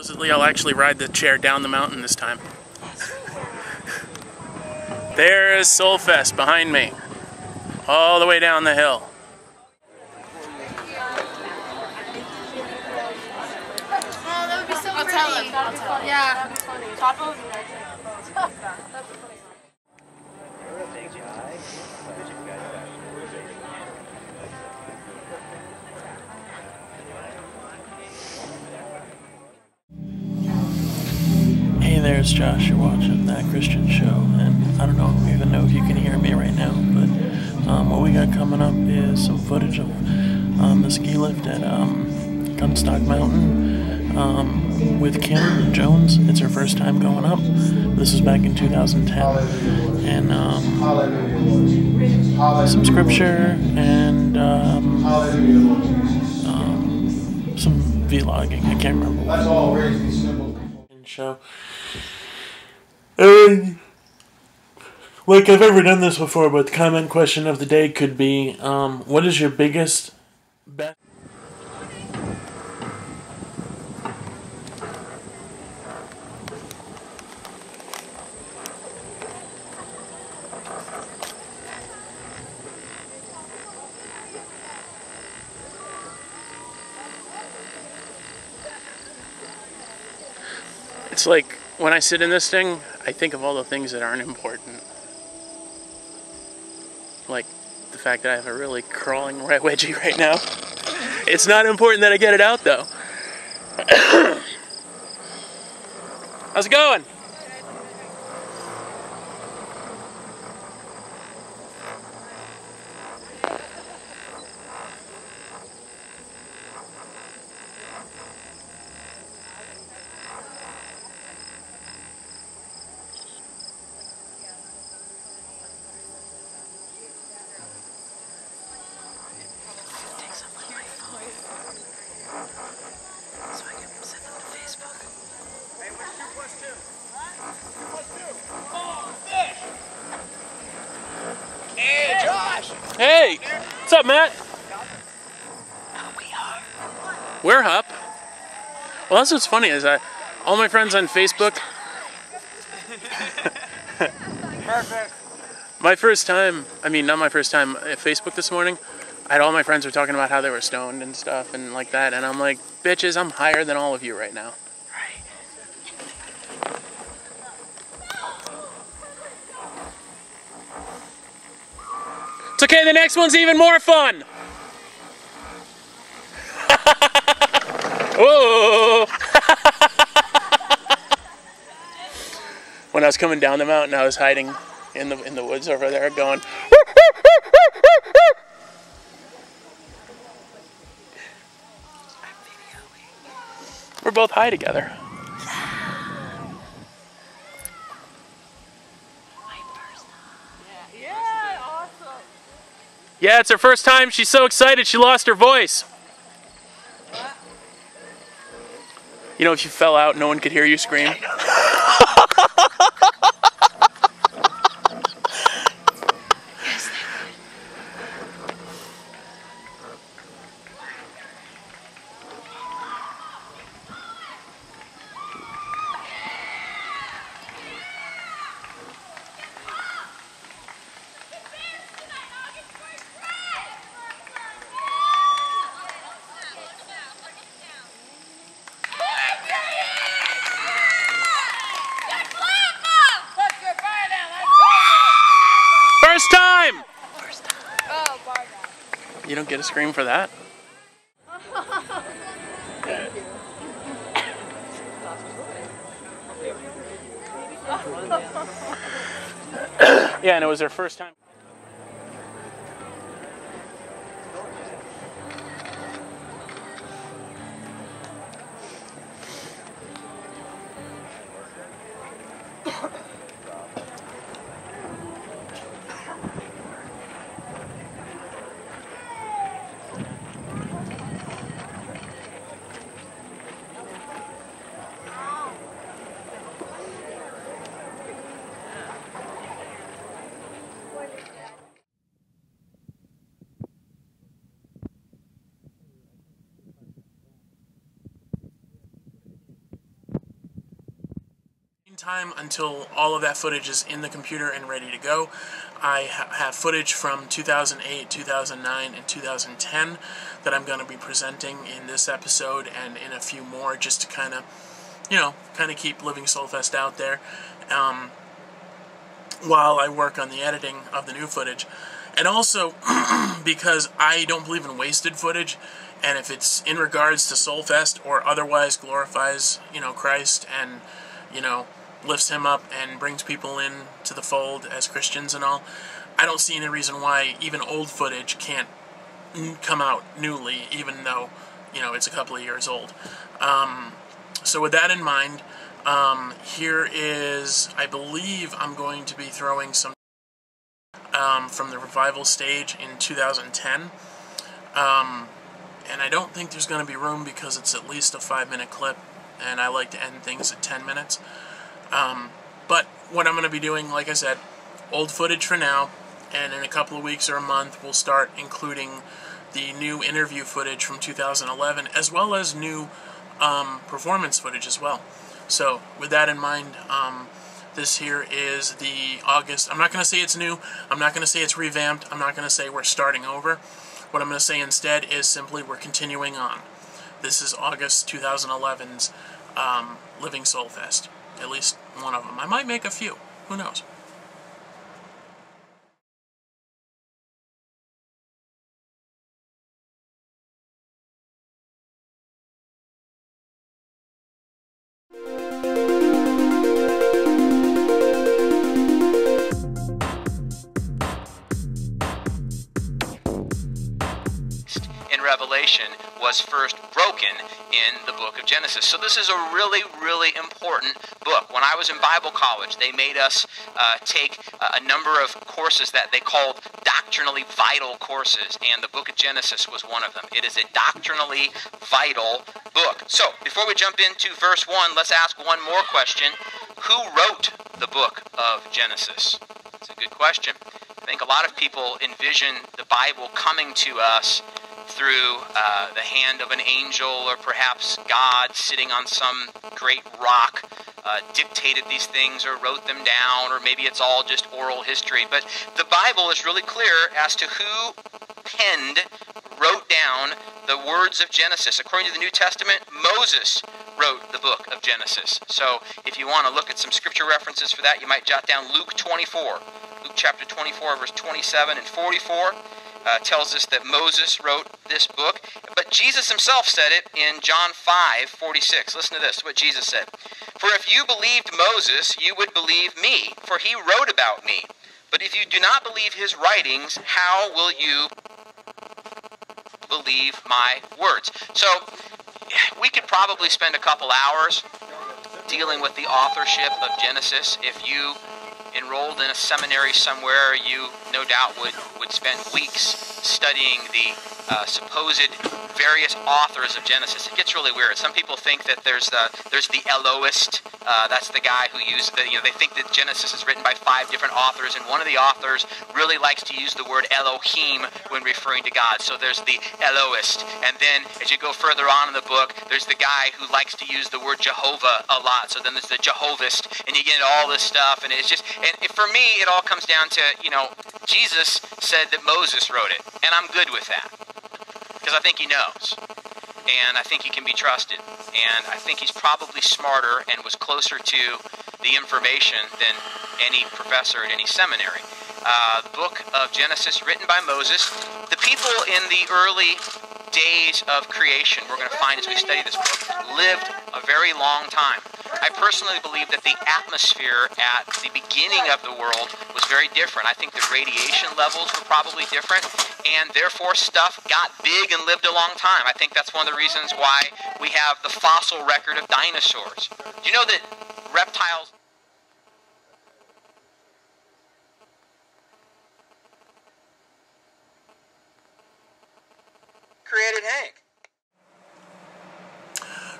Supposedly I'll actually ride the chair down the mountain this time. There's Soulfest behind me. All the way down the hill. Oh, that would be so pretty. I'll tell him. Yeah. That'd be funny. Top of. Hey there, it's Josh. You're watching That Christian Show, and I don't even know if you can hear me right now, but what we got coming up is some footage of the ski lift at Gunstock Mountain with Kim Jones. It's her first time going up. This was back in 2010, and some scripture and some vlogging. I can't remember what. That's all really simple. Show. And like I've ever done this before, but the comment question of the day could be, what is your biggest bet? It's like, when I sit in this thing, I think of all the things that aren't important. Like, the fact that I have a really crawling right wedgie right now. It's not important that I get it out, though. How's it going? Hey, Josh! Hey! What's up, Matt? We're up. Well, that's what's funny is all my friends on Facebook. Perfect. My first time, not my first time at Facebook this morning, I had all my friends were talking about how they were stoned and stuff and like that, and I'm like, bitches, I'm higher than all of you right now. Right. It's okay, the next one's even more fun! Whoa! When I was coming down the mountain, I was hiding in the woods over there going. We're both high together. Yeah, awesome. Yeah, it's her first time. She's so excited she lost her voice. What? You know, if you fell out, no one could hear you scream. First time! Oh, bar You don't get a scream for that? Thank you. Yeah, and it was her first time. time until all of that footage is in the computer and ready to go. I have footage from 2008, 2009, and 2010 that I'm going to be presenting in this episode and in a few more, just to kind of, keep Living Soulfest out there while I work on the editing of the new footage. And also, because I don't believe in wasted footage, and if it's in regards to Soulfest or otherwise glorifies, Christ and, lifts him up and brings people in to the fold as Christians and all, I don't see any reason why even old footage can't come out newly, even though, it's a couple of years old. So with that in mind, here is, I believe I'm going to be throwing some from the revival stage in 2010. And I don't think there's going to be room because it's at least a 5-minute clip, and I like to end things at 10 minutes. But what I'm going to be doing, like I said, old footage for now, and in a couple of weeks or a month we'll start including the new interview footage from 2011, as well as new performance footage as well. So with that in mind, this here is the August. I'm not going to say it's new. I'm not going to say it's revamped. I'm not going to say we're starting over. What I'm going to say instead is simply we're continuing on. This is August 2011's Living Soulfest. At least one of them. I might make a few. Who knows? Revelation was first broken in the book of Genesis. So this is a really, really important book. When I was in Bible college, they made us take a number of courses that they called doctrinally vital courses, and the book of Genesis was one of them. It is a doctrinally vital book. So before we jump into verse 1, let's ask one more question. Who wrote the book of Genesis? It's a good question. I think a lot of people envision the Bible coming to us through the hand of an angel, or perhaps God sitting on some great rock dictated these things or wrote them down, or maybe it's all just oral history. But the Bible is really clear as to who wrote down the words of Genesis. According to the New Testament, Moses wrote the book of Genesis. So if you want to look at some scripture references for that, you might jot down Luke 24. Luke chapter 24, verse 27 and 44. Tells us that Moses wrote this book, but Jesus himself said it in John 5:46. Listen to this, what Jesus said. For if you believed Moses, you would believe me, for he wrote about me. But if you do not believe his writings, how will you believe my words? So we could probably spend a couple hours dealing with the authorship of Genesis. If you enrolled in a seminary somewhere, you no doubt would spend weeks studying the supposed various authors of Genesis. It gets really weird. Some people think that there's the Elohist. That's the guy who used the, they think that Genesis is written by 5 different authors, and one of the authors really likes to use the word Elohim when referring to God. So there's the Elohist, and then as you go further on in the book, there's the guy who likes to use the word Jehovah a lot. So then there's the Jehovist, and you get all this stuff, and it's just, and for me, it all comes down to, Jesus said that Moses wrote it, and I'm good with that, because I think he knows, and I think he can be trusted, and I think he's probably smarter and was closer to the information than any professor at any seminary. The book of Genesis, written by Moses. The people in the early days of creation, we're going to find as we study this book, lived a very long time. I personally believe that the atmosphere at the beginning of the world was very different. I think the radiation levels were probably different, and therefore stuff got big and lived a long time. I think that's one of the reasons why we have the fossil record of dinosaurs. Do you know that reptiles... created Hank?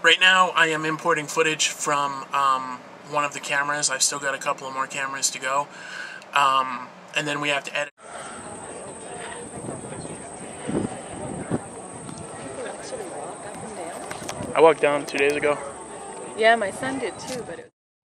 Right now, I am importing footage from one of the cameras. I've still got a couple of more cameras to go. And then we have to edit. I walked down 2 days ago. Yeah, my son did too, but it